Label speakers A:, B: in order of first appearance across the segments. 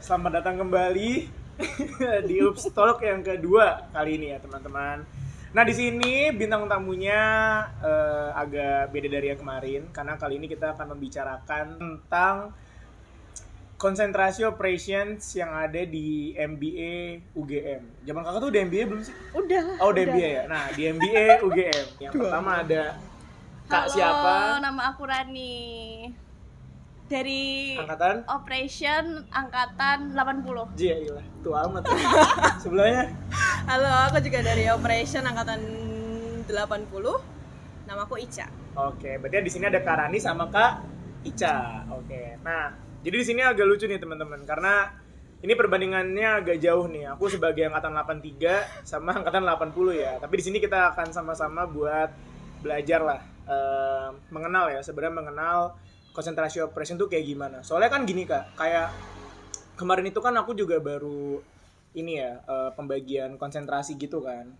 A: Selamat datang kembali di Ups Talk yang kedua kali ini ya teman-teman. Nah di sini bintang tamunya agak beda dari yang kemarin karena kali ini kita akan membicarakan tentang konsentrasi operations yang ada di MBA UGM. Zaman kakak tuh udah MBA belum sih?
B: Udah.
A: Oh udah MBA ya. Nah di MBA UGM yang pertama ada Kak
B: Halo,
A: siapa?
B: nama aku Rani. Dari
A: Angkatan?
B: Operation Angkatan 80.
A: Iya, tua amat. Sebelahnya?
C: Halo, aku juga dari Operation Angkatan 80. Namaku Ica.
A: Oke, berarti di sini ada Kak Rani sama Kak Ica. Oke. Nah, jadi di sini agak lucu nih teman-teman karena ini perbandingannya agak jauh nih. Aku sebagai angkatan 83 sama angkatan 80 ya. Tapi di sini kita akan sama-sama buat belajar lah mengenal ya, sebenarnya mengenal konsentrasi operation tuh kayak gimana. Soalnya kan gini Kak, kayak kemarin itu kan aku juga baru ini ya, pembagian konsentrasi gitu kan.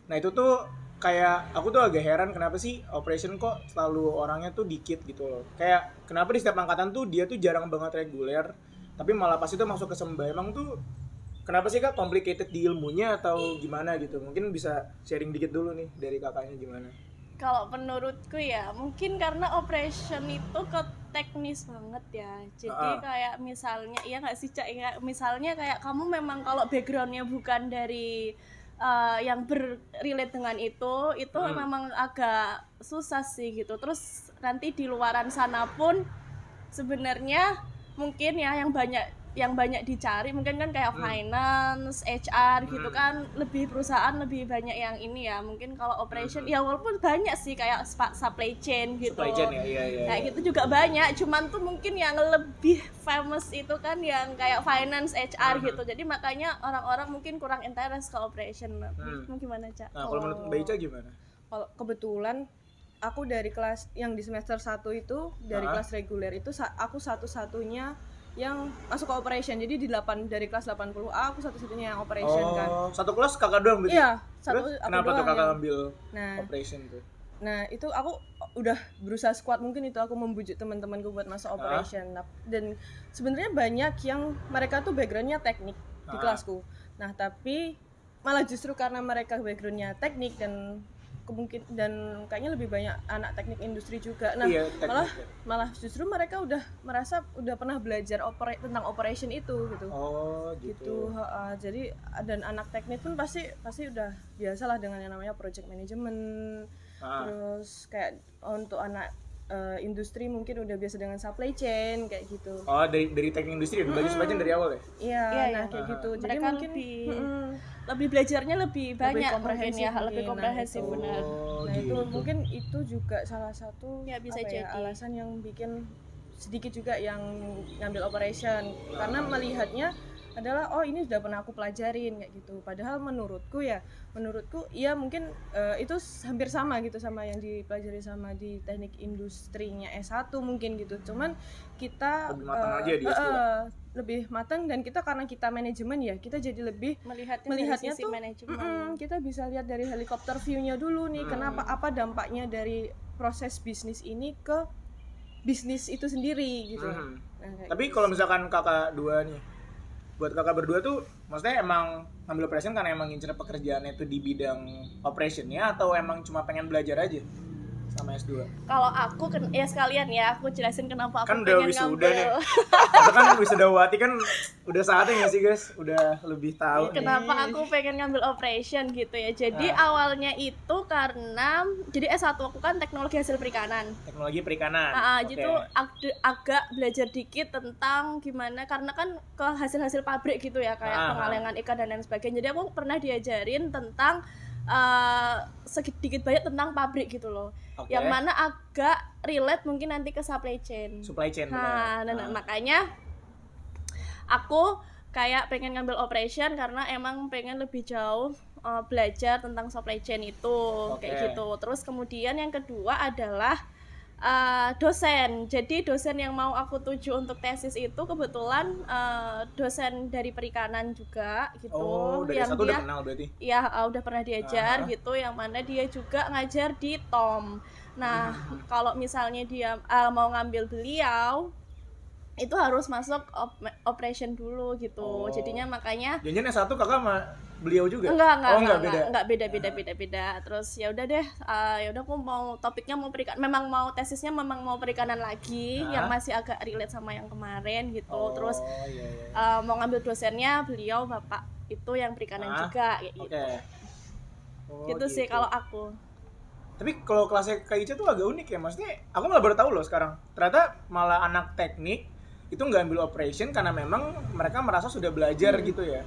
A: Nah itu tuh kayak aku tuh agak heran kenapa sih operation kok selalu orangnya tuh dikit gitu loh. Kayak kenapa di setiap angkatan tuh dia tuh jarang banget reguler, tapi malah pas itu masuk ke Semba. Emang tuh kenapa sih Kak, complicated di ilmunya atau gimana gitu? Mungkin bisa sharing dikit dulu nih dari kakaknya gimana.
B: Kalau menurutku ya, mungkin karena operation itu ke teknis banget ya. Jadi kayak misalnya, iya nggak sih Cak? Ya, misalnya kayak kamu memang kalau backgroundnya bukan dari yang berrelate dengan itu memang agak susah sih gitu. Terus nanti di luaran sana pun sebenarnya mungkin ya yang banyak dicari mungkin kan kayak finance, HR gitu kan, lebih perusahaan lebih banyak yang ini ya. Mungkin kalau operation ya walaupun banyak sih kayak supply chain gitu.
A: Supply chain ya, iya.
B: Kayak gitu juga banyak, cuman tuh mungkin yang lebih famous itu kan yang kayak finance, HR gitu. Jadi makanya orang-orang mungkin kurang interest ke operation. Gimana, Cak?
A: Nah, kalau menurut Mbak Ica gimana?
C: Kalau kebetulan aku dari kelas yang di semester 1 itu dari kelas reguler itu aku satu-satunya yang masuk ke operation. Jadi dari kelas 80A aku satu-satunya yang operation kan.
A: Oh, satu kelas kakak doang berarti?
C: Iya,
A: Terus kenapa tuh kakak ambil operation tuh?
C: Nah, itu aku udah berusaha sekuat mungkin itu aku membujuk teman-temanku buat masuk operation. Dan sebenarnya banyak yang mereka tuh backgroundnya teknik di kelasku. Nah, tapi malah justru karena mereka backgroundnya teknik dan kayaknya lebih banyak anak teknik industri juga. Nah,
A: iya,
C: malah justru mereka udah merasa udah pernah belajar tentang operation itu gitu.
A: Oh, gitu.
C: Jadi dan anak teknik pun pasti udah biasalah dengan yang namanya project management. Terus kayak untuk anak industri mungkin udah biasa dengan supply chain kayak gitu.
A: Oh, dari teknik industri udah belajar supply chain dari awal ya?
C: Iya, nah kayak gitu. Jadi
B: mereka
C: mungkin
B: lebih belajarnya lebih banyak
C: komprehensif
B: mungkin ya, lebih komprehensif benar.
C: Nah
A: gitu.
C: itu mungkin itu juga salah satu
B: ya, bisa jadi
C: alasan yang bikin sedikit juga yang ngambil operation karena melihatnya adalah ini sudah pernah aku pelajarin kayak gitu. Padahal menurutku ya mungkin itu hampir sama gitu sama yang dipelajari sama di teknik industrinya S1 mungkin gitu. Cuman kita
A: lebih matang aja di S2.
C: Lebih matang dan kita karena kita manajemen ya kita jadi lebih melihatnya tuh kita bisa lihat dari helikopter view-nya dulu nih apa dampaknya dari proses bisnis ini ke bisnis itu sendiri gitu.
A: Tapi kalau misalkan kakak dua nih, buat kakak berdua tuh maksudnya emang ngambil operation karena emang ngincer pekerjaannya itu di bidang operationnya atau emang cuma pengen belajar aja sama S2?
B: Kalau aku ya sekalian ya aku jelasin kenapa aku
A: kan udah
B: pengen
A: wisuda
B: ngambil
A: nih. Itu kan wisudawati kan udah saatnya ya sih guys, udah lebih tahu
B: kenapa aku pengen ngambil operation gitu ya. Jadi awalnya itu karena jadi S1 aku kan teknologi hasil perikanan.
A: Teknologi perikanan.
B: Gitu agak belajar dikit tentang gimana karena kan ke hasil-hasil pabrik gitu ya kayak pengalengan ikan dan lain sebagainya. Jadi aku pernah diajarin tentang sedikit banyak tentang pabrik gitu loh. Yang mana agak relate mungkin nanti ke supply chain. Nah, makanya aku kayak pengen ngambil operation karena emang pengen lebih jauh belajar tentang supply chain itu kayak gitu. Terus kemudian yang kedua adalah dosen. Jadi dosen yang mau aku tuju untuk tesis itu kebetulan dosen dari perikanan juga gitu.
A: Oh, dari
B: yang
A: satu
B: dia
A: udah kenal berarti?
B: Iya, udah pernah diajar gitu, yang mana dia juga ngajar di TOM. Nah, kalau misalnya dia mau ngambil beliau itu harus masuk operation dulu gitu.
A: Oh.
B: Jadinya makanya
A: Jangan S1 kakak sama beliau juga?
B: enggak
A: beda.
B: beda. Terus ya udah deh, ya udah aku mau topiknya mau perikanan, memang mau tesisnya memang mau perikanan lagi yang masih agak relate sama yang kemarin gitu. Terus
A: iya.
B: mau ngambil dosennya beliau bapak itu yang perikanan juga kayak gitu. Gitu sih kalau aku.
A: Tapi kalau kelasnya Kak Ica tuh agak unik ya, maksudnya aku malah baru tahu loh sekarang. Ternyata malah anak teknik itu nggak ambil operation karena memang mereka merasa sudah belajar gitu ya.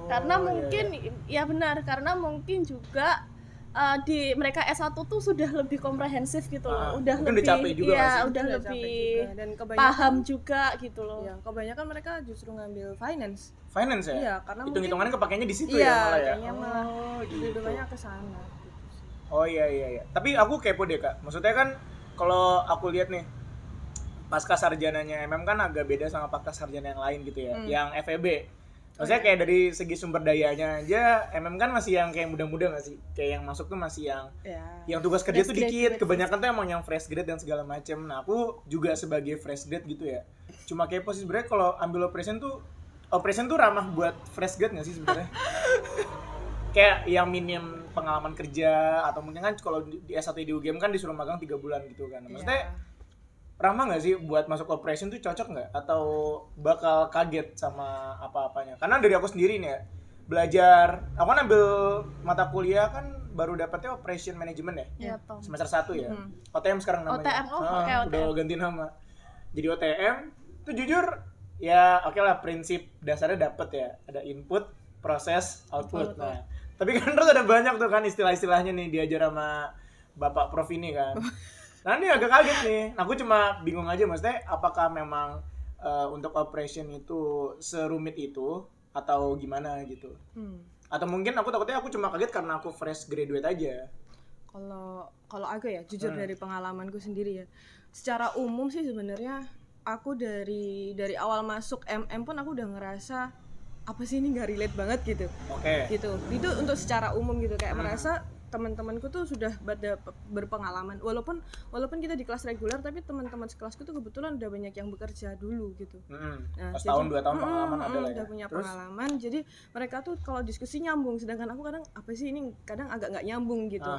B: Karena mungkin ya benar, karena mungkin juga di mereka S1 tuh sudah lebih komprehensif gitu loh. Udah
A: mungkin
B: lebih
A: udah capek juga nggak sih?
B: udah
C: Udah
B: lebih
C: capek juga. Dan kebanyakan
B: paham juga gitu loh.
C: Ya, kebanyakan mereka justru ngambil finance.
A: Finance ya?
C: Iya, karena
A: hitung-hitungannya kepakainya di situ
C: iya,
A: ya malah ya.
C: kayaknya malah
A: gitu.
C: banyak ke sana gitu sih.
A: Oh iya. Tapi aku kepo deh Kak. Maksudnya kan kalau aku lihat nih pasca sarjananya MM kan agak beda sama pasca sarjana yang lain gitu ya. Yang FEB. Maksudnya kayak dari segi sumber dayanya aja MM kan masih yang kayak muda-muda nggak sih? Kayak yang masuk tuh masih yang tugas kerja tuh dikit. Kebanyakan tuh emang yang fresh grade dan segala macem. Nah aku juga sebagai fresh grade gitu ya. Cuma kepo sih sebenarnya kalau ambil operation tuh ramah buat fresh grade nggak sih sebenarnya? Kayak yang minim pengalaman kerja atau mungkin kan kalau di S1 di UGM kan disuruh magang 3 bulan gitu kan. Maksudnya ramah nggak sih buat masuk operation tuh cocok nggak? Atau bakal kaget sama apa-apanya? Karena dari aku sendiri nih ya, belajar, aku kan ambil mata kuliah kan baru dapetnya operation management ya?
B: Iya, Tom.
A: Semester 1 ya? OTM sekarang namanya.
B: OTM, OTM.
A: Udah ganti nama. Jadi OTM, tuh jujur ya oke lah prinsip dasarnya dapet ya. Ada input, proses, output. Nah, tapi kan terus ada banyak tuh kan istilah-istilahnya nih diajar sama Bapak Prof ini kan. Nah ini agak kaget nih, aku cuma bingung aja maksudnya apakah memang untuk operation itu serumit itu atau gimana gitu. Atau mungkin aku takutnya aku cuma kaget karena aku fresh graduate aja.
C: Kalau aku ya jujur dari pengalamanku sendiri ya, secara umum sih sebenarnya aku dari awal masuk MM pun aku udah ngerasa apa sih ini nggak relate banget gitu. Gitu. Itu untuk secara umum gitu kayak merasa teman-temanku tuh sudah berpengalaman walaupun kita di kelas reguler tapi teman-teman sekelasku tuh kebetulan udah banyak yang bekerja dulu gitu.
A: Nah, setahun 2 tahun pengalaman ada lah ya.
C: Udah punya pengalaman jadi mereka tuh kalau diskusi nyambung sedangkan aku kadang apa sih ini kadang agak nggak nyambung gitu.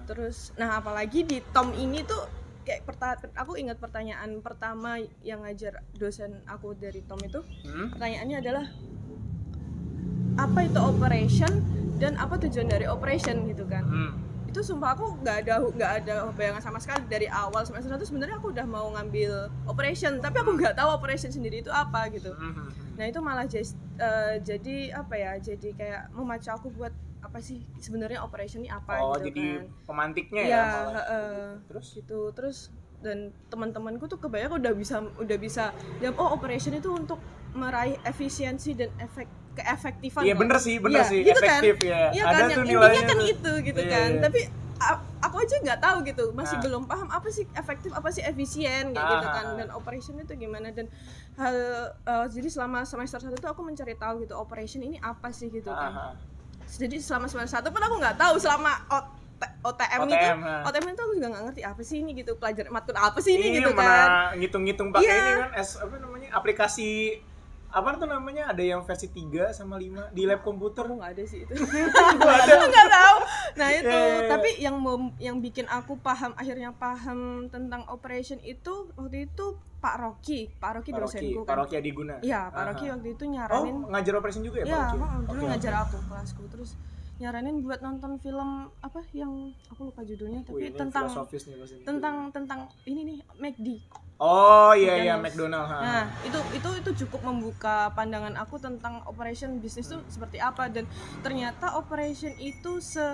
C: Terus nah apalagi di TOM ini tuh kayak aku ingat pertanyaan pertama yang ngajar dosen aku dari TOM itu pertanyaannya adalah apa itu operation dan apa tujuan dari operation gitu kan. Itu sumpah aku nggak ada bayangan sama sekali dari awal semester 1 sebenarnya aku udah mau ngambil operation tapi aku nggak tahu operation sendiri itu apa gitu. Nah itu malah jadi apa ya, jadi kayak memacu aku buat apa sih sebenarnya operation ini apa gitu
A: jadi
C: kan.
A: pemantiknya ya malah.
C: Terus gitu terus dan teman-temanku tuh kebanyakan udah bisa jawab operation itu untuk meraih efisiensi dan keefektifan.
A: Iya bener sih gitu efektif kan? Ya.
C: Iya
A: ada
C: kan,
A: tuh
C: yang
A: nilainya
C: intinya kan itu gitu kan.
A: Iya.
C: Tapi aku aja nggak tahu gitu, masih belum paham apa sih efektif, apa sih efisien kayak gitu kan. Dan operation itu gimana dan jadi selama semester 1 tuh aku mencari tahu gitu operation ini apa sih gitu kan. Jadi selama semester 1 pun aku nggak tahu selama OTM itu aku juga nggak ngerti apa sih ini gitu, pelajaran matkul apa sih ini gitu kan.
A: Ngitung-ngitung pakai ini kan apa namanya aplikasi apa tuh namanya, ada yang versi 3 sama 5 di lab komputer.
C: Aku nggak ada sih itu.
A: Aku
C: nggak tahu. Nah itu tapi yang bikin aku akhirnya paham tentang operation itu waktu itu Pak Rocky dosenku kan.
A: Pak Rocky Adiguna.
C: Iya, Pak Rocky waktu itu nyaranin.
A: Oh, ngajar operation juga ya Pak Rocky?
C: Iya, dulu ngajar aku kelasku. Terus nyaranin buat nonton film apa yang aku lupa judulnya tapi tentang ini nih McD.
A: Oh iya McDonald.
C: Nah itu cukup membuka pandangan aku tentang operation bisnis itu seperti apa dan ternyata operation itu se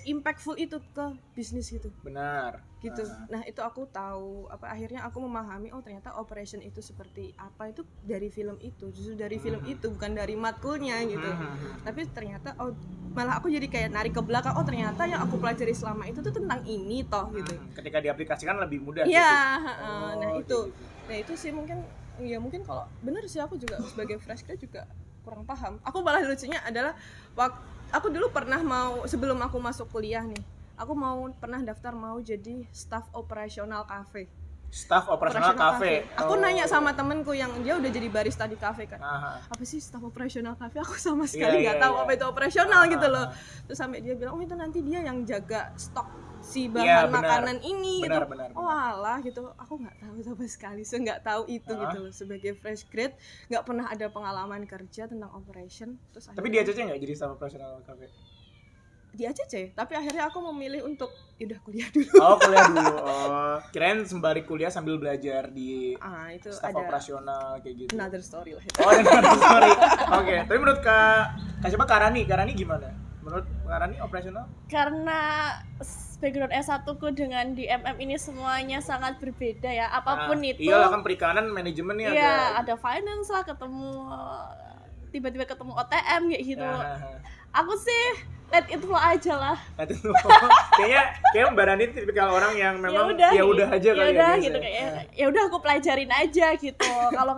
C: impactful itu ke bisnis gitu.
A: Benar.
C: Gitu. Nah itu aku tahu akhirnya aku memahami ternyata operation itu seperti apa itu dari film itu, justru dari film itu bukan dari matkulnya gitu. Tapi ternyata malah aku jadi kayak narik ke belakang, ternyata yang aku pelajari selama itu tuh tentang ini toh gitu.
A: Ketika diaplikasikan lebih mudah.
C: Iya, nah itu sih mungkin kalau benar sih aku juga sebagai fresh grad juga kurang paham. Aku malah lucunya adalah aku dulu pernah sebelum aku masuk kuliah nih, aku pernah daftar mau jadi staff operasional cafe.
A: Staff operasional kafe.
C: Aku
A: Oh.
C: nanya sama temenku yang dia udah jadi barista di kafe kan.
A: Aha.
C: Apa sih staff operasional kafe? Aku sama sekali
A: Iya,
C: nggak tahu
A: iya.
C: apa itu operasional
A: Ah,
C: gitu
A: ah,
C: loh.
A: ah.
C: Terus sampai dia bilang, oh itu nanti dia yang jaga stok si
A: Iya,
C: bahan
A: benar.
C: makanan ini
A: Benar,
C: gitu.
A: benar,
C: Oh alah gitu. Aku nggak tahu sama sekali. So nggak tahu itu
A: Ah.
C: gitu loh. Sebagai fresh grade nggak pernah ada pengalaman kerja tentang operation. Terus
A: Tapi di
C: akhirnya-
A: ACC nggak jadi staff operasional kafe?
C: di ACC, tapi akhirnya aku memilih untuk udah kuliah dulu.
A: Oh, kuliah dulu. Oh, kirain sembari kuliah sambil belajar di
C: Itu
A: staff
C: ada
A: operasional kayak gitu.
C: another story lah.
A: Oh, sorry. Oke, tapi menurut Kak siapa Kak Rani gimana? Menurut Kak Rani operasional?
B: Karena background S1 ku dengan di MM ini semuanya sangat berbeda ya, apapun
A: Nah,
B: itu.
A: Iyalah kan perikanan manajemennya
B: Iya, ada finance lah, ketemu tiba-tiba ketemu OTM kayak gitu.
A: Nah,
B: Aku sih let it flow aja lah.
A: itu kayaknya Mbak Rani tipikal orang yang memang
B: Ya
A: udah aja kali
B: udah
A: ya.
B: gitu kayak ya udah aku pelajarin aja gitu. Kalau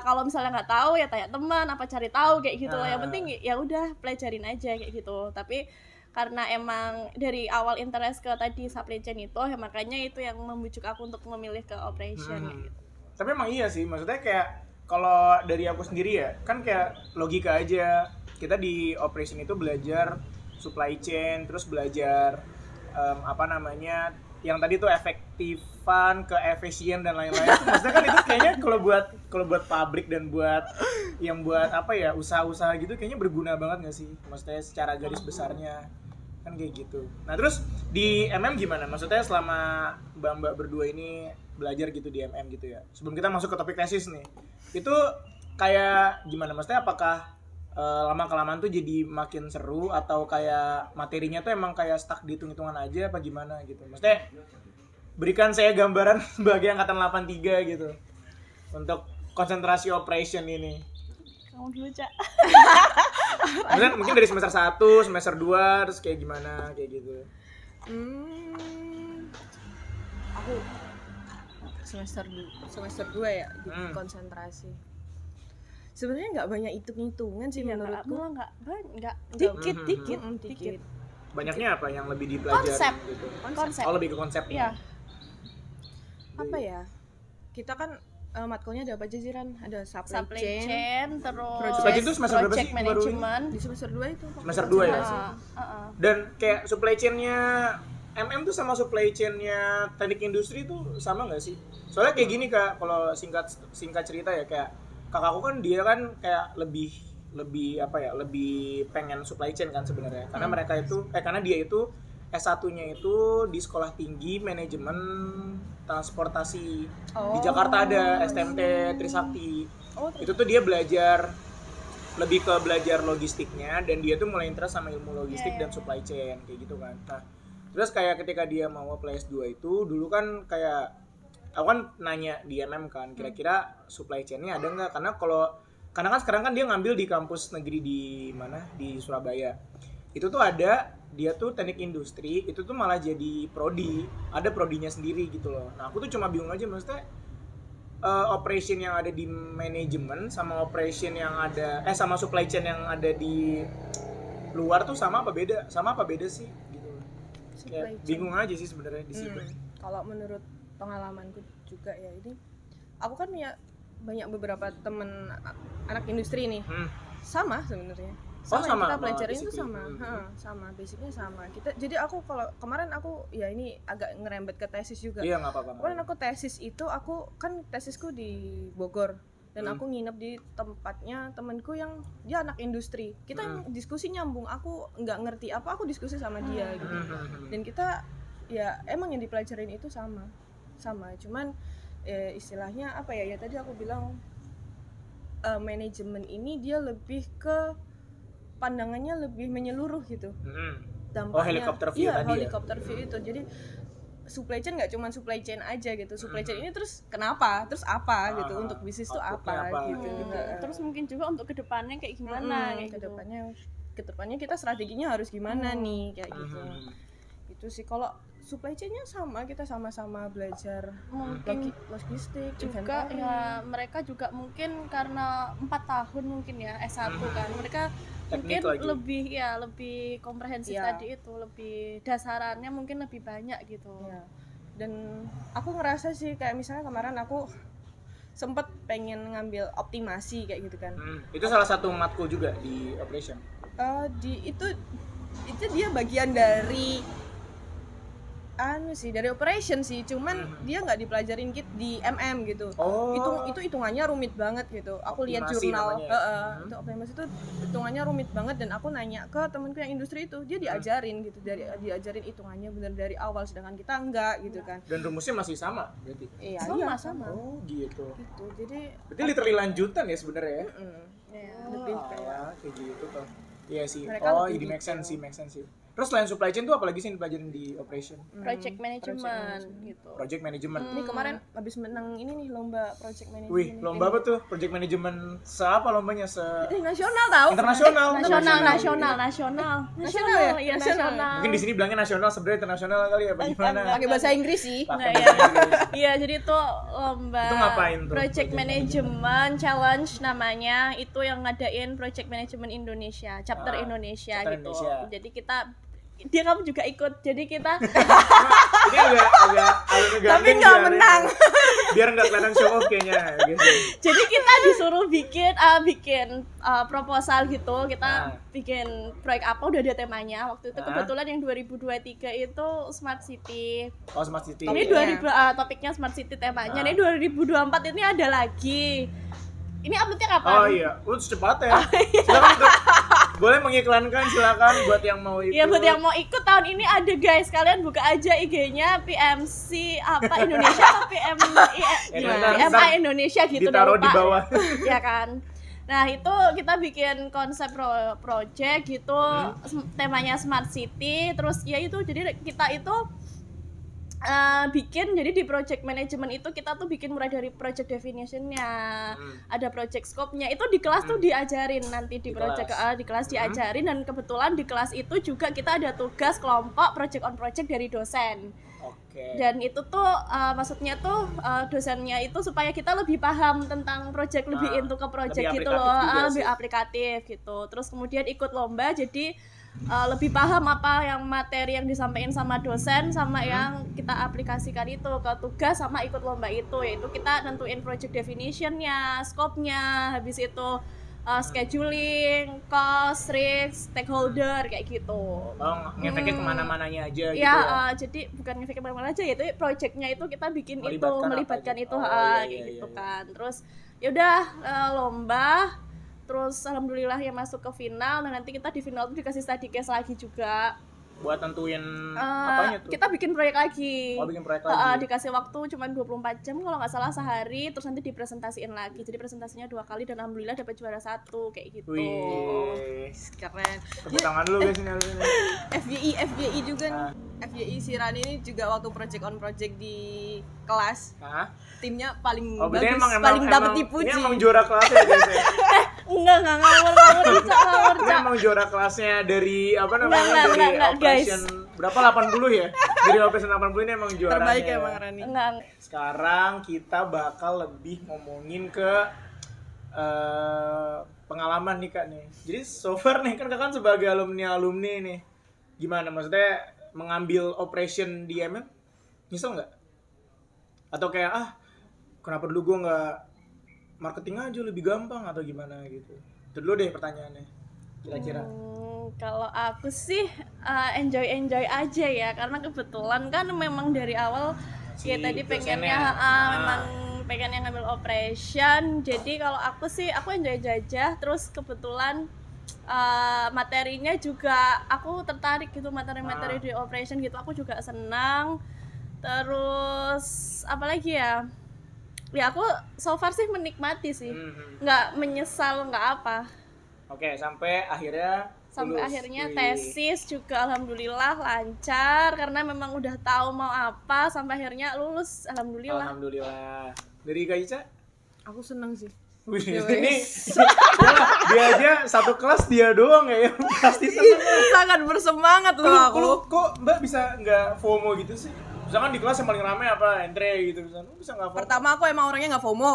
B: kalau misalnya nggak tahu ya tanya teman apa cari tahu kayak gitu loh. Yang penting ya udah pelajarin aja kayak gitu. Tapi karena emang dari awal interest ke tadi supply chain itu ya makanya itu yang membujuk aku untuk memilih ke operation gitu.
A: Tapi emang iya sih, maksudnya kayak kalau dari aku sendiri ya, kan kayak logika aja. Kita di operation itu belajar supply chain, terus belajar yang tadi tuh efektifan, ke efisien dan lain-lain. Maksudnya kan itu kayaknya kalau buat pabrik dan buat usaha-usaha gitu kayaknya berguna banget nggak sih? Maksudnya secara garis besarnya kan kayak gitu. Nah terus di MM gimana? Maksudnya selama mbak-mbak berdua ini belajar gitu di MM gitu ya. Sebelum kita masuk ke topik tesis nih, itu kayak gimana? Maksudnya apakah lama-kelamaan tuh jadi makin seru atau kayak materinya tuh emang kayak stuck di hitung-hitungan aja apa gimana gitu? Maksudnya berikan saya gambaran sebagai angkatan 83 gitu untuk konsentrasi operation ini.
B: Kamu dulu, Cak.
A: Maksudnya mungkin dari semester 1, semester 2 terus kayak gimana kayak gitu.
C: Aku semester 2 ya di konsentrasi. Sebenarnya nggak banyak hitung-hitungan sih
B: Iya,
C: menurutku.
B: enggak
C: Dikit.
A: Banyaknya apa yang lebih dipelajari
B: Konsep.
A: gitu?
B: Konsep.
A: Oh, lebih ke konsepnya.
B: Iya.
C: Apa ya? Kita kan matkulnya ada apa aja sih Ran? Ada supply
B: Supply
C: chain.
B: chain, terus
A: Supply chain itu semester berapa
B: project
A: sih baru ini?
B: management.
C: Di semester 2 itu.
A: Semester 2 ya?
B: Heeh.
A: Dan kayak supply chain-nya MM tuh sama supply chain-nya teknik industri tuh sama nggak sih? Soalnya kayak gini Kak, kalau singkat cerita ya, kayak kakakku kan dia kan kayak lebih pengen supply chain kan sebenarnya. Karena karena dia itu S1-nya itu di Sekolah Tinggi Manajemen Transportasi. Di Jakarta ada STMT Trisakti. Itu tuh dia belajar logistiknya, dan dia tuh mulai interest sama ilmu logistik dan supply chain kayak gitu kan. Nah, terus kayak ketika dia mau apply S2 itu dulu kan kayak aku kan nanya di MM kan, kira-kira supply chain-nya ada nggak? Karena kan sekarang kan dia ngambil di kampus negeri di mana? Di Surabaya. Itu tuh ada, dia tuh teknik industri, itu tuh malah jadi prodi, ada prodinya sendiri gitu loh. Nah, aku tuh cuma bingung aja, maksudnya operation yang ada di manajemen sama operation yang ada sama supply chain yang ada di luar tuh sama apa beda sih gitu. Ya, bingung aja sih sebenarnya di situ.
C: Kalau menurut pengalamanku juga ya, ini aku kan punya banyak beberapa temen anak industri nih. Sama sebenarnya.
A: Sama.
C: Kita pelajarin itu sama, basicnya sama. Jadi aku kalau kemarin aku ya ini agak ngerembet ke tesis juga.
A: Iya, nggak apa-apa.
C: Kemarin aku tesis itu tesisku di Bogor dan aku nginep di tempatnya temenku yang dia anak industri. Kita diskusi nyambung, aku nggak ngerti apa, aku diskusi sama dia gitu. Dan kita ya emang yang dipelajarin itu sama, cuman istilahnya apa ya tadi aku bilang manajemen ini dia lebih ke pandangannya lebih menyeluruh gitu. Dampaknya,
A: helikopter view tadi
C: helikopter view itu. Jadi supply chain nggak cuma supply chain aja gitu. Supply chain ini terus kenapa? Terus apa gitu? Untuk bisnis itu apa gitu.
B: Terus mungkin juga untuk kedepannya kayak gimana kayak
C: kedepannya kita strateginya harus gimana nih kayak gitu. Itu sih kalau supply chain-nya sama, kita sama-sama belajar
B: mungkin
C: logistik
B: juga
C: inventory.
B: Ya mereka juga mungkin karena 4 tahun mungkin ya S1 kan mereka
A: Teknik
B: mungkin
A: lagi.
B: lebih komprehensif tadi itu, lebih dasarannya mungkin lebih banyak gitu.
C: Ya. Dan aku ngerasa sih kayak misalnya kemarin aku sempet pengen ngambil optimasi kayak gitu kan.
A: Itu salah satu matkul juga di operation.
C: Itu dia bagian dari dari operation sih, cuman dia nggak dipelajarin di MM gitu. Itu hitungannya rumit banget gitu. Aku lihat jurnal itu optimasi itu hitungannya rumit banget, dan aku nanya ke temanku yang industri itu, dia diajarin gitu, diajarin hitungannya bener dari awal, sedangkan kita enggak gitu kan.
A: Dan rumusnya masih sama berarti.
C: Iya, sama.
A: Oh gitu.
C: Jadi
A: Berarti literally lanjutan ya sebenarnya ya.
C: lebih kayak
A: gitu tuh. Iya sih.
C: Mereka
A: Jadi
C: lebih
A: make sense sih. Terus selain supply chain tuh apalagi sih yang dipelajarin di operation?
B: Project management gitu.
A: Project management.
C: ini kemarin habis menang ini nih lomba project management.
A: Wih, lomba apa tuh? Project management apa lombanya?
C: Nasional tahu?
A: Internasional.
B: Nasional.
C: Ya?
B: Iya, nasional.
A: Mungkin di sini bilangnya nasional, sebenarnya internasional kali ya, bagaimana?
C: Pakai bahasa Inggris sih.
A: Pakai
B: Iya.
A: bahasa Inggris.
B: Iya, jadi itu lomba
A: Itu ngapain tuh?
B: Project Management Challenge namanya. Itu yang ngadain Project Management Indonesia, chapter Indonesia
A: chapter
B: gitu.
A: Indonesia.
B: Jadi kamu juga ikut. Jadi kita
A: Ini agak
C: Tapi nggak menang.
A: Biar nggak kelihatan show off kayaknya. Gitu.
B: jadi kita disuruh bikin proposal gitu. Kita bikin proyek apa, udah ada temanya. Waktu itu kebetulan yang 2023 itu Smart City.
A: Oh, Smart City.
B: Ini topiknya Smart City temanya. Ini 2024 ini ada lagi. Ini uploadnya kapan?
A: Oh iya, secepatnya. Silakan untuk boleh mengiklankan, silakan buat yang mau ikut.
B: Ya buat yang mau ikut tahun ini ada guys, kalian buka aja IG-nya PMC apa Indonesia atau PMI Indonesia gitu.
A: Ditaruh di bawah.
B: Ya kan. Nah itu kita bikin konsep project gitu, temanya Smart City, terus ya itu jadi kita itu bikin, jadi di project management itu kita tuh bikin mulai dari project definition-nya, ada project scope-nya, itu di kelas tuh diajarin nanti di project di kelas diajarin, dan kebetulan di kelas itu juga kita ada tugas kelompok project on project dari dosen. Dan itu tuh maksudnya tuh dosennya itu supaya kita lebih paham tentang project, lebih into ke project gitu loh, lebih aplikatif gitu. Terus kemudian ikut lomba, jadi lebih paham apa yang materi yang disampaikan sama dosen sama yang kita aplikasikan itu ke tugas sama ikut lomba itu, yaitu kita nentuin project definition-nya, scope-nya, habis itu scheduling, cost, risk, stakeholder kayak gitu.
A: Ngefeknya kemana-mananya aja gitu
B: ya.
A: Ya.
B: Jadi bukan ngefek kemana-mana aja, itu projectnya itu kita bikin melibatkan itu kayak gitu kan. Terus yaudah lomba. Terus alhamdulillah ya masuk ke final, dan nanti kita di final tuh dikasih study case lagi juga.
A: Buat tentuin apanya tuh?
B: Kita bikin proyek lagi.
A: Bikin proyek lagi.
B: Dikasih waktu cuma 24 jam kalau nggak salah sehari, terus nanti dipresentasiin lagi. Jadi presentasinya 2 kali dan alhamdulillah dapat juara 1 kayak gitu.
A: Wih,
C: keren.
A: tepuk tangan dulu guys ini.
C: FYI juga nih. FYI si Rani ini juga waktu project on project di kelas. Timnya paling bagus, paling dapat dipuji.
A: Ini emang juara kelasnya guys ya.
B: Enggak ngawur,
A: Ini emang juara kelasnya dari apa namanya? Dari operation berapa 80 ya? Dari operation 80 ini emang juaranya.
C: Terbaik ya Bang Rani.
A: Sekarang kita bakal lebih ngomongin ke pengalaman nih Kak nih. Jadi so far nih kan Kakak sebagai alumni nih. Gimana maksudnya mengambil operation di MM? Nyesel nggak? Atau kayak kenapa dulu gue nggak marketing aja lebih gampang atau gimana gitu? Itu dulu deh pertanyaannya kira-kira.
B: Kalau aku sih enjoy aja ya, karena kebetulan kan memang dari awal tadi pengennya memang pengen ngambil operation. Jadi kalau aku sih aku enjoy aja. Terus kebetulan materinya juga aku tertarik gitu, materi-materi di operation gitu aku juga senang. Terus apalagi ya aku so far sih menikmati sih, nggak menyesal nggak apa.
A: Oke, sampai akhirnya
B: tesis juga alhamdulillah lancar, karena memang udah tahu mau apa, sampai akhirnya lulus alhamdulillah.
A: Dari Kak Ica?
C: Aku senang sih.
A: Wih, ini dia aja satu kelas dia doang ya pasti senang.
C: Sangat bersemangat loh aku.
A: Kok Mbak bisa nggak FOMO gitu sih? Misalkan di kelas yang paling ramai apa? Entre gitu misalnya. Bisa nggak FOMO?
C: Pertama aku emang orangnya nggak FOMO.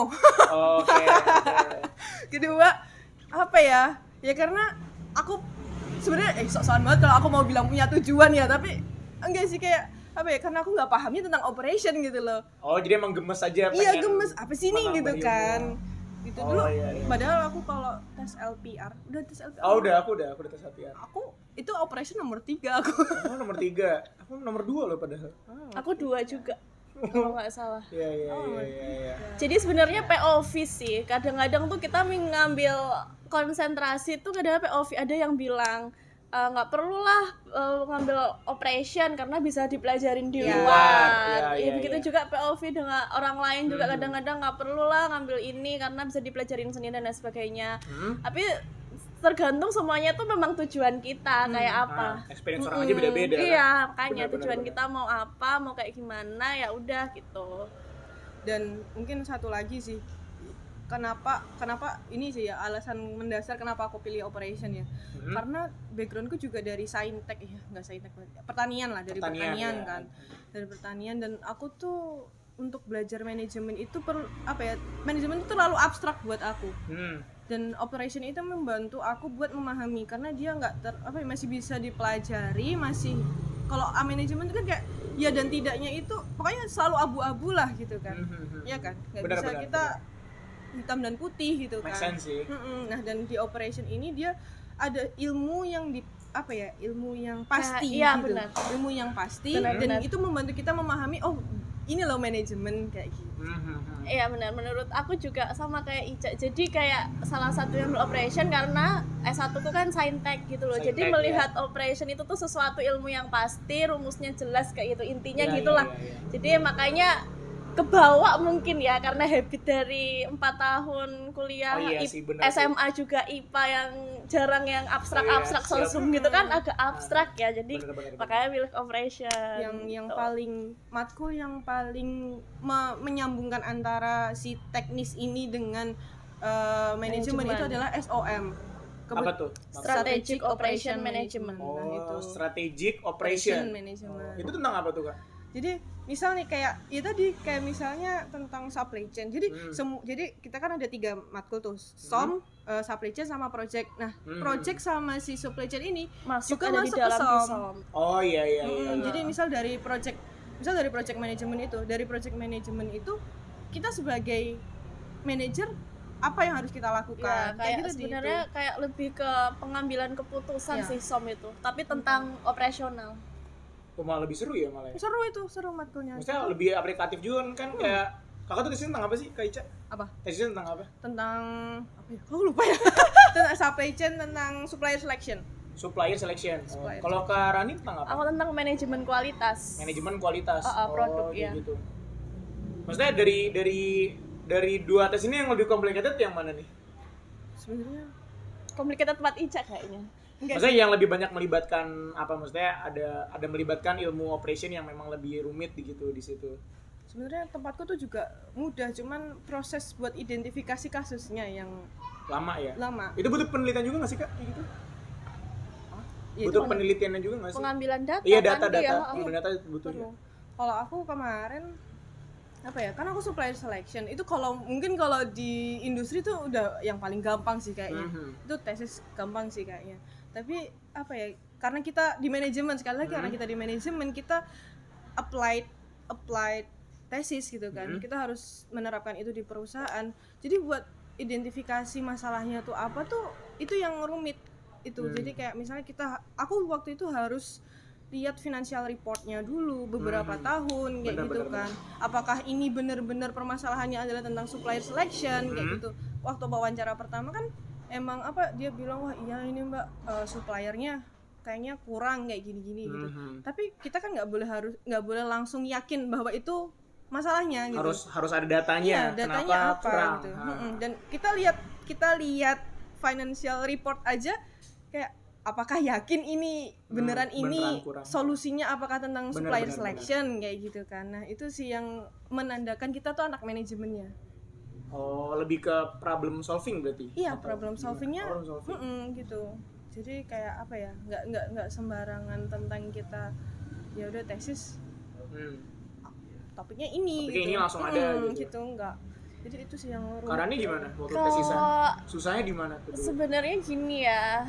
A: Oke.
C: Kedua, apa ya? Ya karena aku sebenarnya sok-sokan banget kalau aku mau bilang punya tujuan ya, tapi enggak sih, kayak apa ya, karena aku nggak pahamnya tentang operation gitu loh.
A: Oh, jadi emang gemes aja
C: Iya,
A: pengen
C: gemes apa sih ini
A: menambah
C: gitu
A: ilmu.
C: kan. Gitu
A: Oh,
C: dulu.
A: iya, iya.
C: Padahal aku kalau tes LPR, udah tes LPR.
A: Oh, aku udah tes latihan.
C: Aku itu operation nomor 3 aku.
A: Oh, nomor 3. Aku nomor 2 loh padahal.
B: Aku 2 juga kalau nggak salah.
A: Iya, iya.
B: Jadi sebenarnya POV sih. Kadang-kadang tuh kita mengambil konsentrasi tuh kadang POV. Ada yang bilang nggak perlulah ngambil operation karena bisa dipelajarin di
C: Ya.
B: luar.
A: Ya,
B: Begitu
A: ya.
B: juga POV dengan orang lain juga kadang-kadang nggak perlulah ngambil ini karena bisa dipelajarin seni dan lain sebagainya. Tapi tergantung semuanya tuh memang tujuan kita kayak apa.
A: Experience orang aja beda-beda.
B: Iya,
A: kan?
B: makanya
A: Benar,
B: tujuan
A: benar.
B: kita mau apa, mau kayak gimana ya udah gitu.
C: Dan mungkin satu lagi sih, kenapa ini sih ya alasan mendasar kenapa aku pilih operation ya. Karena backgroundku juga dari saintek ya, nggak saintek, pertanian lah, dari pertanian
A: ya.
C: kan, dari pertanian. Dan aku tuh untuk belajar manajemen itu manajemen itu terlalu abstrak buat aku. Dan operation itu membantu aku buat memahami, karena dia masih bisa dipelajari, masih kalau manajemen itu kan kayak ya dan tidaknya itu pokoknya selalu abu-abu lah gitu kan. Iya kan, nggak
A: Benar,
C: bisa
A: benar,
C: kita hitam dan putih gitu
A: Make
C: kan.
A: sense sih.
C: Nah, dan di operation ini dia ada ilmu yang ilmu yang pasti
B: iya,
C: gitu.
B: benar.
C: Ilmu yang pasti
B: Benar,
C: dan
B: benar.
C: itu membantu kita memahami, oh ini loh manajemen kayak gitu.
B: Iya benar, menurut aku juga sama kayak Ica. Jadi kayak salah satu yang operation karena S1 ku kan saintek gitu loh. Jadi
A: Saintek,
B: melihat operation itu tuh sesuatu ilmu yang pasti, rumusnya jelas kayak gitu, intinya
A: Iya,
B: gitulah.
A: iya, iya.
B: Jadi makanya kebawa mungkin ya karena habit dari 4 tahun kuliah
A: Oh iya sih, benar
B: SMA juga IPA yang jarang yang abstrak-abstrak
A: Oh iya,
B: sosum gitu kan agak abstrak ya. Jadi
A: Benar.
B: makanya pilih operation.
C: Yang
B: gitu.
C: paling matkul yang paling menyambungkan antara si teknis ini dengan manajemen itu adalah SOM.
A: Apa tuh?
B: Strategic Operation Management.
A: Oh,
C: Nah, itu
A: strategic operation.
C: management.
A: Itu tentang apa tuh, Kak?
C: Jadi misal nih kayak misalnya tentang supply chain. Jadi jadi kita kan ada 3 matkul tuh, SOM, supply chain sama project. Nah, project sama si supply chain ini
B: masuk
C: juga
B: ada
C: masuk
B: di
C: ke
B: dalam
C: SOM.
B: SOM.
A: Oh iya.
C: Jadi misal dari project management itu kita sebagai manajer apa yang harus kita
B: Ya,
C: lakukan?
B: kayak
C: gitu
B: sebenarnya kayak lebih ke pengambilan keputusan
C: Ya.
B: sih SOM itu, tapi tentang operasional.
A: Oh, malah lebih seru ya malah. Ya?
C: seru matkulnya.
A: Maksudnya lebih aplikatif juga kan kayak Kakak tuh tesisnya tentang apa sih, Kak Ica?
C: Apa?
A: Tesisnya tentang apa?
C: Tentang apa ya? Oh, lupa ya. Tentang supply chain, tentang supplier selection.
A: Supplier selection.
C: Supplier
A: Kalau Kak Rani tentang apa?
B: Aku tentang manajemen kualitas.
A: Manajemen kualitas.
B: Produk,
A: kayak
B: ya.
A: gitu. Maksudnya dari 2 tes ini yang lebih complicated yang mana nih?
C: Sebenarnya
B: Complicated tempat Ica kayaknya.
A: Maksudnya yang lebih banyak melibatkan apa? Maksudnya ada melibatkan ilmu operation yang memang lebih rumit gitu di situ.
C: sebenarnya tempatku tuh juga mudah, cuman proses buat identifikasi kasusnya yang
A: Lama ya?
C: lama.
A: Itu butuh penelitian juga nggak sih, Kak? Kayak gitu?
C: Ya,
A: Butuh
C: itu
A: penelitiannya juga nggak sih?
B: Pengambilan data
A: Iya,
B: kan
A: data.
B: dia.
A: Pengambilan data butuh ya.
C: kalau aku kemarin apa ya, kan aku supplier selection itu mungkin kalau di industri tuh udah yang paling gampang sih kayaknya. Itu tesis gampang sih kayaknya. Tapi apa ya, karena kita di manajemen, sekali lagi karena kita di manajemen, kita applied tesis gitu kan. Kita harus menerapkan itu di perusahaan. Jadi buat identifikasi masalahnya tuh apa tuh itu yang rumit itu. Jadi kayak misalnya aku waktu itu harus lihat financial reportnya dulu beberapa tahun kayak gitu kan. Apakah ini benar-benar permasalahannya adalah tentang supplier selection kayak gitu. Waktu wawancara pertama kan emang dia bilang, wah iya ini mbak suppliernya kayaknya kurang kayak gini-gini gitu. Tapi kita kan nggak boleh langsung yakin bahwa itu masalahnya gitu.
A: Harus ada datanya.
C: Iya, datanya
A: kenapa
C: apa
A: kurang.
C: gitu. Dan kita lihat financial report aja kayak apakah yakin ini beneran ini
A: kurang.
C: solusinya apakah tentang supplier
A: Bener.
C: selection kayak gitu kan. Nah, itu sih yang menandakan kita tuh anak manajemennya.
A: Oh, lebih ke problem solving berarti?
C: Iya,
A: Atau
C: problem
A: gimana?
C: solvingnya
A: Problem solving.
C: gitu. Jadi kayak apa ya? Nggak sembarangan tentang kita ya udah tesis topiknya ini
A: Topiknya
C: gitu.
A: ini langsung ada gitu.
C: Enggak. Jadi itu sih yang rumit.
A: Karani gimana waktu tesisan?
B: Kalau
A: Susahnya di mana tuh dulu?
B: sebenarnya gini ya,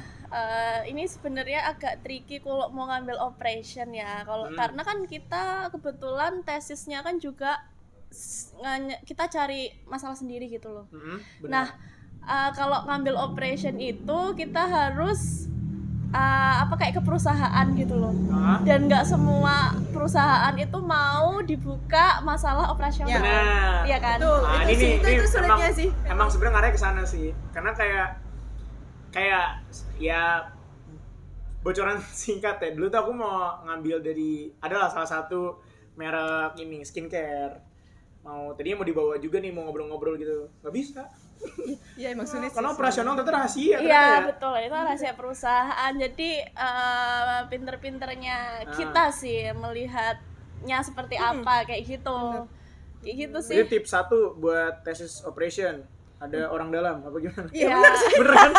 B: ini sebenarnya agak tricky kalau mau ngambil operation ya. Kalau karena kan kita kebetulan tesisnya kan juga kita cari masalah sendiri gitu loh.
A: Benar.
B: Nah, kalau ngambil operation itu kita harus kayak ke perusahaan gitu loh. Dan nggak semua perusahaan itu mau dibuka masalah operasional.
A: Benar.
B: Iya kan?
C: Betul.
A: Nah,
C: itu sulitnya sih.
A: Emang sebenarnya ngarahnya ke sana sih. Karena kayak ya bocoran singkat ya. Dulu tuh aku mau ngambil adalah salah satu merek ini skincare. Tadinya mau dibawa juga nih, mau ngobrol-ngobrol gitu. Nggak bisa.
C: Iya emang sulit sih.
A: Karena operasional ternyata rahasia.
B: Iya betul, itu rahasia perusahaan. Jadi pinter-pinternya kita sih melihatnya seperti apa kayak gitu. Kayak gitu sih.
A: Jadi tips 1 buat tesis operation, ada orang dalam apa gimana?
C: Iya
B: Ya.
C: benar sih.
A: Beneran?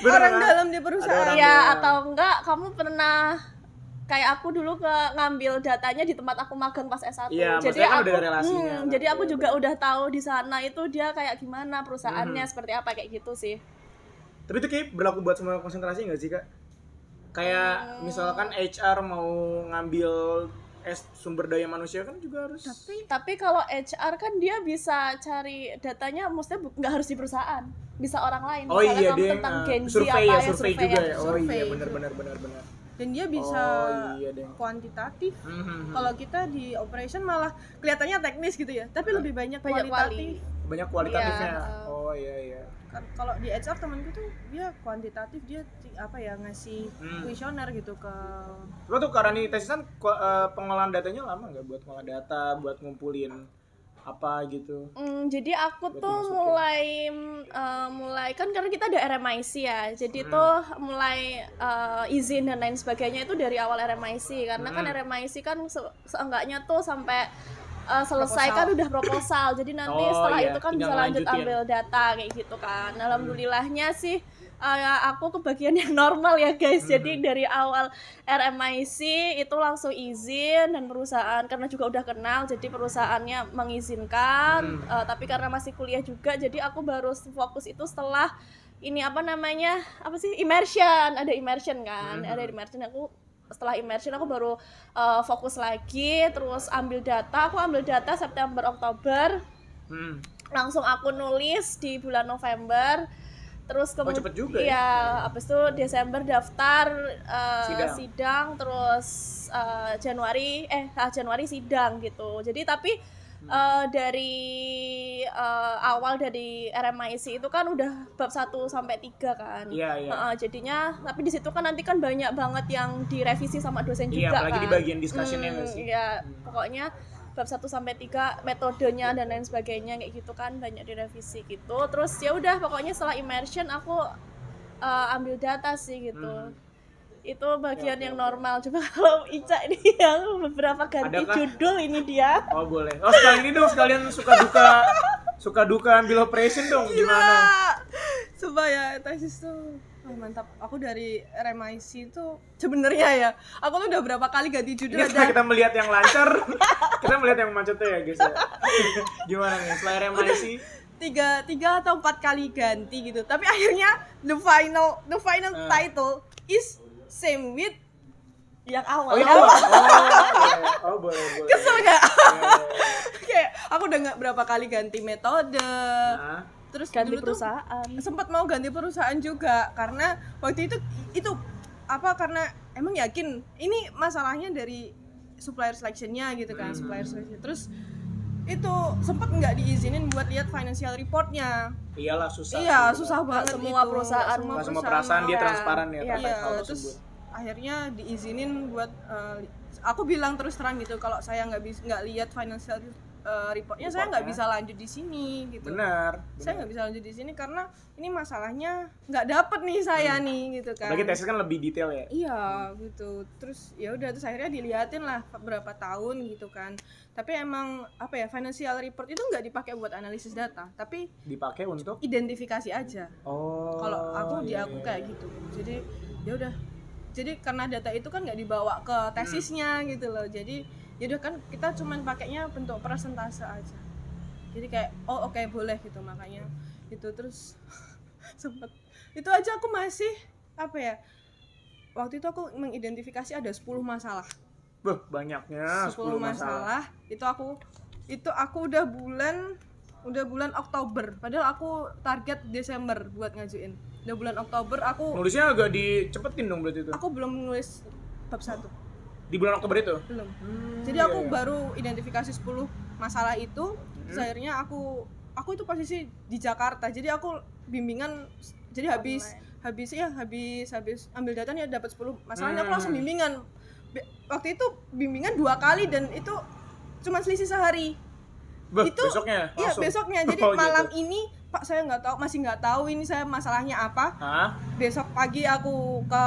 C: Orang
A: kan?
C: dalam di
A: Ada
C: perusahaan.
A: orang
B: Iya,
A: dalam.
B: atau enggak kamu pernah kayak aku dulu ngambil datanya di tempat aku magang pas S1.
A: Iya,
B: Jadi
A: maksudnya kan
B: aku
A: udah ada relasinya kan.
B: jadi aku
A: Iya,
B: juga udah tahu di sana itu dia kayak gimana perusahaannya, seperti apa kayak gitu sih.
A: Tapi itu kayak berlaku buat semua konsentrasi nggak sih kak? Kayak misalkan HR mau ngambil sumber daya manusia kan juga harus.
B: Tapi kalau HR kan dia bisa cari datanya, maksudnya nggak harus di perusahaan, bisa orang lain.
A: Oh
B: Misalnya
A: iya
B: kamu
A: dia
B: tentang Gen Z
A: survei
B: apa
A: ya,
B: ya,
A: survei juga ya. Oh
C: survei.
A: iya benar.
C: Dan dia bisa
A: Oh, iya deh.
C: kuantitatif.
A: Mhm.
C: Kalau kita di operation malah kelihatannya teknis gitu ya, tapi lebih banyak kualitatif.
A: Banyak kualitatifnya.
B: Iya,
A: Oh iya.
C: Kalau di HR temanku tuh dia kuantitatif, dia ngasih kuesioner gitu ke.
A: Coba tuh Karani tesisan pengolahan datanya lama nggak buat ngolah data, buat ngumpulin apa gitu?
B: Jadi aku
A: Buat
B: tuh
A: dimasukin.
B: mulai kan karena kita ada RMIC ya, jadi tuh mulai izin dan lain sebagainya itu dari awal RMIC, karena kan RMIC kan seenggaknya tuh sampai selesai kan udah proposal, jadi nanti
A: Oh,
B: setelah
A: iya,
B: itu kan
A: tinggal
B: bisa lanjut
A: lanjutin.
B: ambil data kayak gitu kan. Alhamdulillahnya sih aku kebagian yang normal ya guys. Jadi dari awal RMIC itu langsung izin, dan perusahaan karena juga udah kenal jadi perusahaannya mengizinkan. Tapi karena masih kuliah juga jadi aku baru fokus itu setelah ini immersion, ada immersion kan. Ada immersion, setelah immersion aku baru fokus lagi, terus ambil data. Aku ambil data September Oktober, langsung aku nulis di bulan November. Terus kemudian
A: cepet juga
B: iya, habis itu Desember daftar sidang, terus Januari sidang gitu. Jadi tapi dari awal dari RMIC itu kan udah bab 1 sampai 3 kan.
A: Iya.
B: Jadinya tapi di situ kan nanti kan banyak banget yang direvisi sama dosen
A: Iya,
B: juga
A: apalagi
B: kan.
A: di bagian discussion-nya nggak sih?
B: Iya, pokoknya bab 1 sampai 3 metodenya dan lain sebagainya kayak gitu kan banyak direvisi gitu. Terus ya udah pokoknya setelah immersion aku ambil data sih gitu. Itu bagian yang normal. Coba kalau Ica ini yang beberapa ganti
A: Adakah?
B: judul ini dia.
A: Oh boleh. Oh sekalian suka duka ambil operation dong. Gimana?
C: Sumpah ya, tesis tuh mantap. Aku dari RMIC tuh sebenarnya ya, aku tuh udah berapa kali ganti judul
A: Ini setelah
C: aja.
A: kita melihat yang lancar, kita melihat yang macetnya ya guys ya. Gimana nih? Setelah RMIC?
C: tiga atau 4 kali ganti gitu. Tapi akhirnya the final title is same with yang awal.
A: Oh itu. Iya. Oh boleh.
C: Kesel gak?
A: Iya.
C: Kayak aku udah nggak berapa kali ganti metode.
A: Nah,
C: Terus
B: Ganti
C: dulu tuh
B: perusahaan.
C: sempat mau ganti perusahaan juga karena waktu itu karena emang yakin ini masalahnya dari supplier selection-nya gitu kan, supplier selection. Terus itu sempat nggak diizinin buat lihat financial report-nya.
A: iyalah susah.
C: Iya,
A: sih,
C: susah banget
B: Semua
C: itu.
B: perusahaan.
A: Nggak semua perasaan dia
B: Iya.
A: transparan ya
B: Iya,
A: terkait hal
C: Iya, terus
A: tersebut.
C: akhirnya diizinin buat aku bilang terus terang gitu, kalau saya nggak lihat financial reportnya saya nggak bisa lanjut di sini gitu.
A: Benar.
C: Saya nggak bisa lanjut di sini karena ini masalahnya nggak dapet nih saya nih gitu kan.
A: Apalagi tesis kan lebih detail ya.
C: Iya gitu. Terus ya udah, terus akhirnya diliatin lah berapa tahun gitu kan. Tapi emang financial report itu nggak dipakai buat analisis data, tapi
A: Dipakai untuk
C: identifikasi aja.
A: oh.
C: Kalau aku
A: iya,
C: aku
A: iya.
C: kayak gitu. Jadi ya udah. Jadi karena data itu kan nggak dibawa ke tesisnya gitu loh. Jadi ya udah kan kita cuman pakainya bentuk persentase aja. jadi kayak oh oke, boleh gitu, makanya itu terus sempet itu aja aku masih apa ya, waktu itu aku mengidentifikasi ada 10 masalah.
A: Banyaknya
C: 10 masalah. Itu aku udah bulan Oktober, padahal aku target Desember buat ngajuin. Udah bulan Oktober aku
A: Nulisnya agak dicepetin dong berarti itu.
C: aku belum nulis bab 1.
A: Di bulan Oktober itu.
C: Belum. Jadi
A: Iya,
C: aku
A: iya.
C: baru identifikasi 10 masalah itu. Terus akhirnya aku itu posisi di Jakarta. Jadi aku bimbingan, jadi habis ambil datanya dapat 10 masalahnya, aku langsung bimbingan. Waktu itu bimbingan 2 kali dan itu cuma selisih sehari. Itu
A: besoknya
C: iya,
A: langsung?
C: besoknya. Jadi
A: Oh,
C: malam
A: gitu.
C: ini Pak, saya masih nggak tahu ini saya masalahnya apa.
A: Hah?
C: Besok pagi aku ke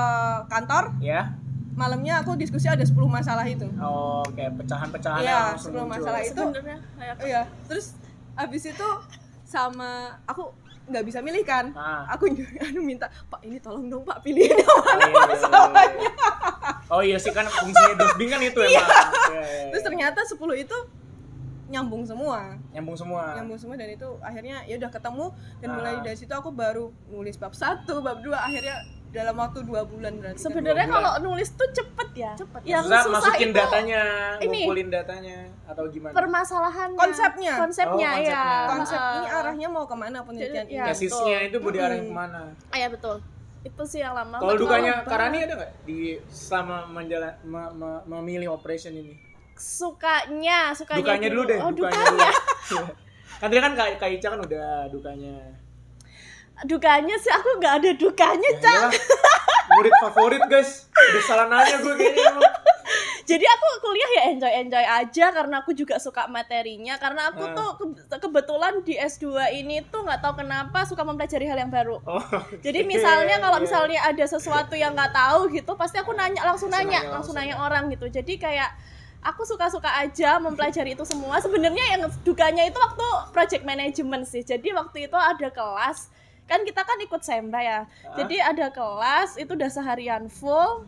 C: kantor,
A: Ya.
C: malamnya aku diskusi ada 10 masalah itu.
A: Oh, kayak pecahan-pecahan
C: Iya,
A: langsung
C: 10
A: muncul.
C: masalah itu.
B: Sebenarnya kayak
C: Iya, terus abis itu sama aku nggak bisa milih kan.
A: Ah.
C: Aku minta, Pak ini tolong dong Pak pilihin yang
A: Oh,
C: mana
A: iya, iya,
C: masalahnya.
A: Oh iya sih, kan fungsinya dosbing kan itu emang. Iya, iya,
C: Terus
A: iya.
C: ternyata 10 itu nyambung semua
A: Nyambung semua.
C: dan itu akhirnya ya udah ketemu dan
A: Ah.
C: mulai dari situ aku baru nulis bab 1, bab 2, akhirnya dalam waktu 2 bulan berarti. kan.
B: sebenarnya
A: 2 bulan.
B: kalau nulis tuh cepet ya.
C: Cepet.
B: Yang
A: susah
B: susah
A: masukin
B: itu
A: datanya,
B: ini.
A: ngumpulin datanya atau gimana?
B: permasalahannya.
C: Konsepnya.
B: Konsepnya
A: Oh,
B: ya.
A: konsepnya.
C: Konsep ini arahnya mau kemana penelitian
B: Jadi,
C: ini.
B: ya.
A: Tesisnya itu mau diarahin kemana?
B: Iya betul. Itu sih yang lama.
A: Kalau
B: Betul,
A: dukanya
B: Bang.
A: Karani ada nggak di selama memilih operation ini?
B: Sukanya
A: Dukanya dulu deh.
B: Oh,
A: dukanya. Dulu. Kan tadi kan Kak Ica kan udah dukanya.
B: Dukanya sih aku nggak ada dukanya,
A: Ya
B: Cak.
A: iyalah, murid favorit guys. Udah salah nanya gue kayaknya emang.
B: Jadi aku kuliah ya enjoy aja karena aku juga suka materinya, karena aku
A: Ah.
B: tuh kebetulan di S2 ini tuh nggak tahu kenapa suka mempelajari hal yang baru.
A: Oh,
B: Jadi misalnya kalau
A: iya.
B: misalnya ada sesuatu yang nggak tahu gitu, pasti aku langsung nanya
A: Langsung.
B: orang gitu. Jadi kayak aku suka-suka aja mempelajari itu semua. Sebenarnya yang dukanya itu waktu project management sih. Jadi waktu itu ada kelas, kan kita kan ikut Semba ya. Jadi ada kelas itu udah seharian full.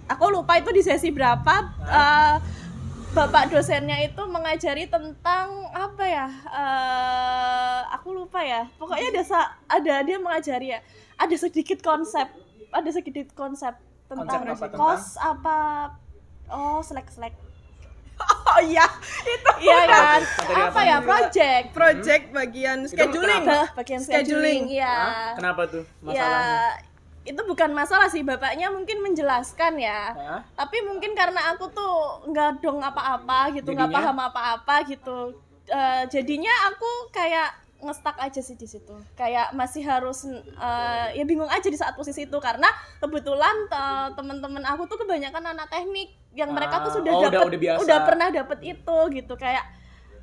B: Aku lupa itu di sesi berapa. Bapak dosennya itu mengajari tentang apa ya? Aku lupa ya. Pokoknya ada dia mengajari ya. Ada sedikit konsep tentang
A: Konsep apa,
B: kos apa? Oh, selek.
C: Oh iya, itu
B: Iya kan?
A: Materi
B: Apa
A: apa
B: ya?
A: nih?
C: project bagian scheduling.
B: Bagian
C: Scheduling.
B: scheduling. Iya.
A: Hah? Kenapa tuh
B: Ya,
A: masalahnya?
B: itu bukan masalah sih, bapaknya mungkin menjelaskan ya.
A: Hah?
B: Tapi mungkin karena aku tuh nggak dong apa-apa gitu, nggak
A: Jadinya?
B: paham apa-apa gitu. Jadinya aku kayak ngestak aja sih di situ. Kayak masih harus ya bingung aja di saat posisi itu, karena kebetulan teman-teman aku tuh kebanyakan anak teknik yang mereka tuh sudah
A: udah biasa.
B: udah pernah dapet itu gitu. Kayak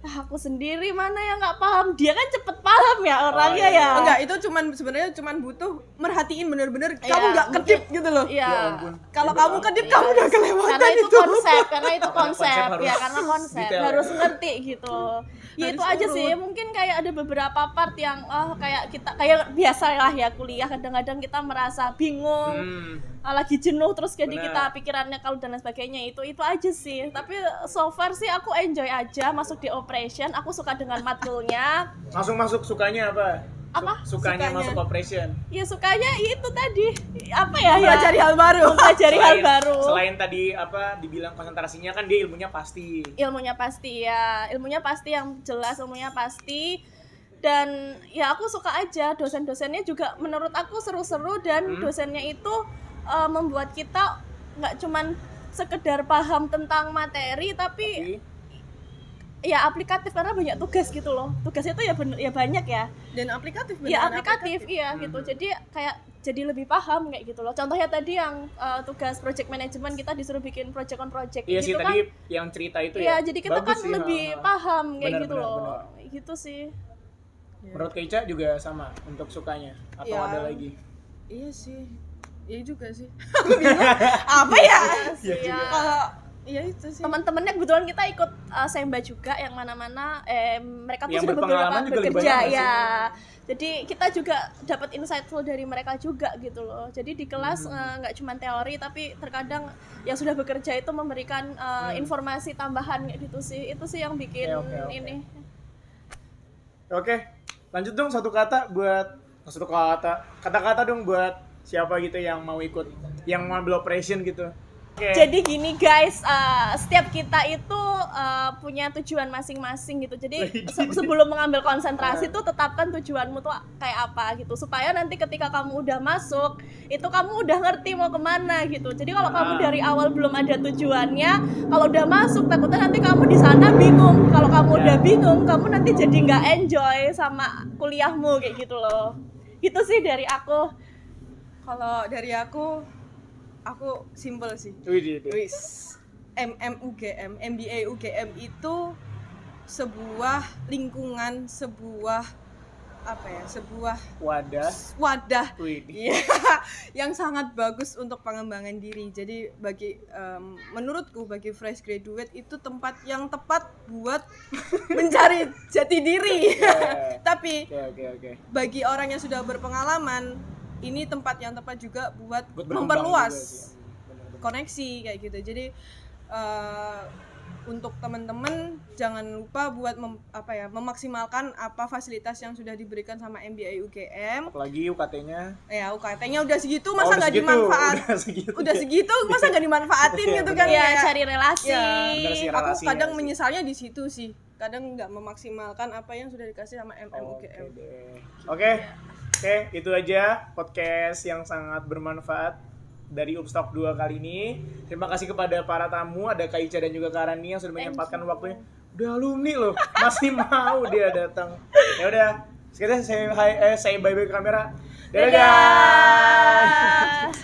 B: aku sendiri mana yang nggak paham, dia kan cepet paham ya orangnya
A: iya.
B: ya.
C: Enggak, itu sebenarnya cuman butuh merhatiin bener-bener
B: Iya,
C: kamu nggak kedip
B: mungkin-
C: gitu loh.
B: Iya.
A: Ya ampun.
C: Kalau kamu kedip kamu udah kelewatan
B: Karena itu
C: itu.
B: konsep,
A: Konsep harus
B: ya karena konsep
A: detail.
B: harus ngerti gitu. Ya itu
C: Harus
B: aja
C: urut.
B: sih, mungkin kayak ada beberapa part yang kayak kita kayak biasa lah ya kuliah, kadang-kadang kita merasa bingung, lagi jenuh, terus jadi
A: Benar.
B: kita pikirannya kalau dan lain sebagainya, itu aja sih. Tapi so far sih aku enjoy aja masuk di operation, aku suka dengan matkulnya.
A: Langsung masuk sukanya apa?
B: Apa?
A: Sukanya
C: Sukanya.
A: masuk operation.
B: Ya sukanya itu tadi apa ya,
C: Belajar hal baru.
B: mempelajari hal baru.
A: Selain tadi apa dibilang konsentrasinya kan dia ilmunya pasti.
B: Ilmunya pasti ya, ilmunya pasti yang jelas, ilmunya pasti. Dan ya aku suka aja, dosen-dosennya juga menurut aku seru-seru, dan dosennya itu membuat kita nggak cuman sekedar paham tentang materi, tapi ya aplikatif, karena banyak tugas gitu loh. Tugasnya tuh ya banyak ya.
C: Dan aplikatif
B: Ya
C: beneran
B: aplikatif, iya gitu. Jadi kayak jadi lebih paham kayak gitu loh. Contohnya tadi yang tugas project management, kita disuruh bikin project on project
A: Iya sih
B: gitu
A: tadi
B: kan.
A: yang cerita itu
B: Iya,
A: ya.
B: jadi kita
A: Bagus
B: kan
A: sih,
B: lebih
A: ha.
B: paham kayak
A: Benar,
B: gitu
A: benar,
B: loh.
A: benar.
B: Gitu sih.
A: Menurut Keica juga sama untuk sukanya atau
C: Ya.
A: ada lagi?
C: Iya sih. Iya juga sih. Apa ya?
B: Iya sih, ya.
C: Kalau iya itu sih.
B: Teman-temannya kebetulan kita ikut Semba juga, yang mana-mana mereka tuh
A: Yang
B: sudah
A: berpengalaman
B: beberapa
A: juga lebih
B: bekerja
A: banyak nggak sih?
B: ya. Jadi kita juga dapat insightful dari mereka juga gitu loh. Jadi di kelas nggak cuma teori, tapi terkadang yang sudah bekerja itu memberikan informasi tambahan kayak gitu sih. Itu sih yang bikin
A: Oke.
B: ini.
A: Oke, lanjut dong kata-kata dong buat siapa gitu yang mau ikut, yang mau ambil operation gitu. Oke.
B: Jadi gini guys, setiap kita itu punya tujuan masing-masing gitu. Jadi sebelum mengambil konsentrasi tuh tetapkan tujuanmu tuh kayak apa gitu. Supaya nanti ketika kamu udah masuk, itu kamu udah ngerti mau kemana gitu. Jadi kalau kamu dari awal belum ada tujuannya, kalau udah masuk takutnya nanti kamu di sana bingung. Kalau kamu udah bingung, kamu nanti jadi nggak enjoy sama kuliahmu kayak gitu loh. Gitu sih dari aku.
C: Kalau dari aku simple sih.
A: Widih.
C: Wis, MBA UGM itu sebuah lingkungan, sebuah wadah
A: Widih.
C: yang sangat bagus untuk pengembangan diri. Jadi menurutku bagi fresh graduate itu tempat yang tepat buat mencari jati diri. Tapi
A: Oke.
C: bagi orang yang sudah berpengalaman, ini tempat yang tepat juga buat
A: berkembang
C: memperluas
A: juga sih. Bener-bener.
C: koneksi kayak gitu. Jadi untuk teman-teman jangan lupa buat memaksimalkan apa fasilitas yang sudah diberikan sama MBA UGM.
A: Apalagi UKT-nya.
C: Ya UKT-nya udah segitu, masa nggak
A: segitu.
C: dimanfaat?
A: Udah segitu.
C: Masa nggak dimanfaatin
A: Iya,
C: gitu kan?
B: Ya
C: Kayak-
B: cari relasi.
C: Ya,
A: bener sih,
C: aku
A: relasinya
C: kadang
A: sih.
C: menyesalnya di situ sih. Kadang nggak memaksimalkan apa yang sudah dikasih sama
A: Oke
C: UGM.
A: deh. Oke, itu aja podcast yang sangat bermanfaat dari Upstock 2 kali ini. Terima kasih kepada para tamu, ada Kak Ica dan juga Kak Rani yang sudah menyempatkan waktunya. Udah alumni loh, masih mau dia datang. Ya udah, sekarang saya bye bye ke kamera. Dadah guys.